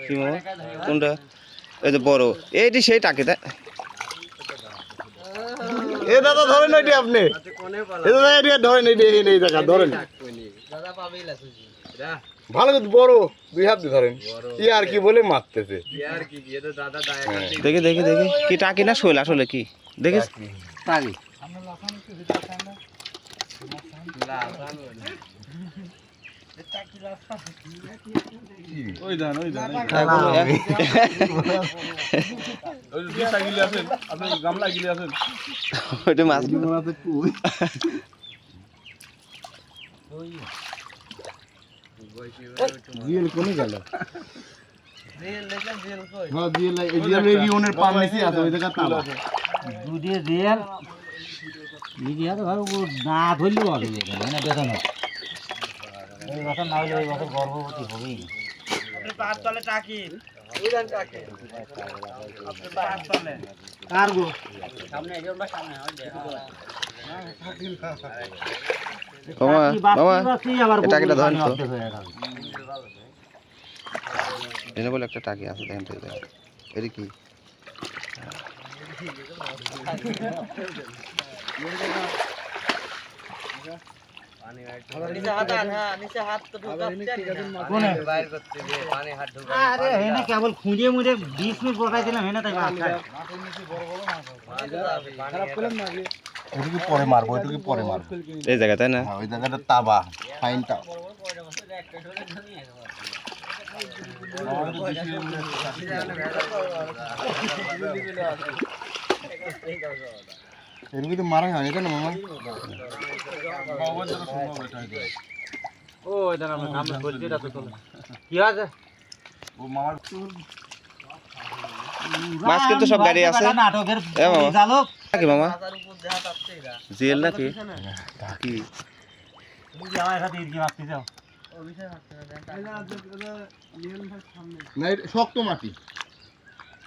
কি মামা কোনটা এই যে বড় এইটি সেই টাকে এ দাদা ধরেন ওইটি আপনি এ দাদা এটি ধরেন এই জায়গা ধরেন ভালো বড় দুই হাত দিয়ে ধরেন ই আর কি বলে মারতেছে দেখি দেখি দেখি কি টাকি না শৈল আসলে কি দেখিস টাকি ওই ধান আপনি গামলা গিলে আছেন ওইটা মাছ জিএল কোনে গেল হ্যাঁ জিএল এই জিএল রিউনের পার নিচে আছে ওই জায়গা তালা দুধে জিএল ইডিয়া তো ভাই ও না ধরলেও হবে এখানে না বেতন এই বছর না হলে ওই বছর গর্ভবতী হবেই পাঁচ তলে টাকি ওই ধান টাকি আপনি পাঁচ তলে কারগো সামনে এই আমরা সামনে হয় মামা টাকিটা ধরেন তো এনে বলে একটা টাকি আছে দেখেন তো এটা কি কেবল খুঁজে মুড়ে 20 মিনিট বসাইছিলাম হেনা তাই এটুকু পরে মারবো এটুকু পরে মারবো এই জায়গা তাই না ওই জায়গাটা তাবা ফাইনটা এরকম তো মারা হয়নি কেন মামা ও এটা আমরা কাম করতে এটা তো কি আছে ও মামার মাছ কিন্তু সব গাড়ি আছে নাটকের চালক কি মামা জেল নাকি কি আমার সাথে ইরকি মারতে যাও না শক্ত মাটি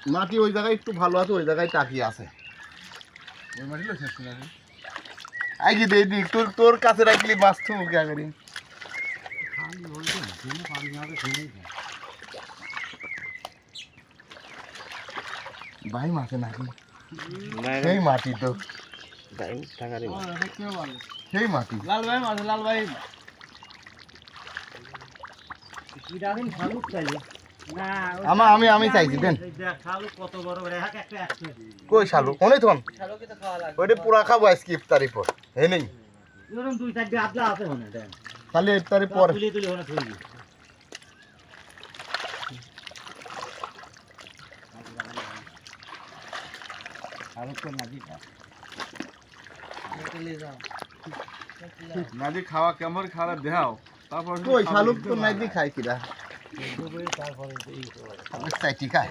মাটি ওই জায়গায় একটু ভালো আছে ওই জায়গায় টাকি আছে ওই মাটিলো শেষ নাকি আই কি দেই দিক তোর কাছে রাখলি মাছ তো কি করি ভাই মাছে নাকি সেই মাটি তো সেই মাটি লাল ভাই আমি চাইছি দেন কত বড় বড় একটা কই শালু কোনে থন ওইটা পুরা খাবো আজকে ইফতারি পর হে নেই এরকম দুই চারটে আদলা আছে মনে দেন তাহলে ইফতারি পর তুলে তুলে ওখানে থই দি নাজি খাওয়া কেমন খারাপ দেখাও তারপর কই শালু তো নাই দি খাই কিরা তারপরে চাইটি খায়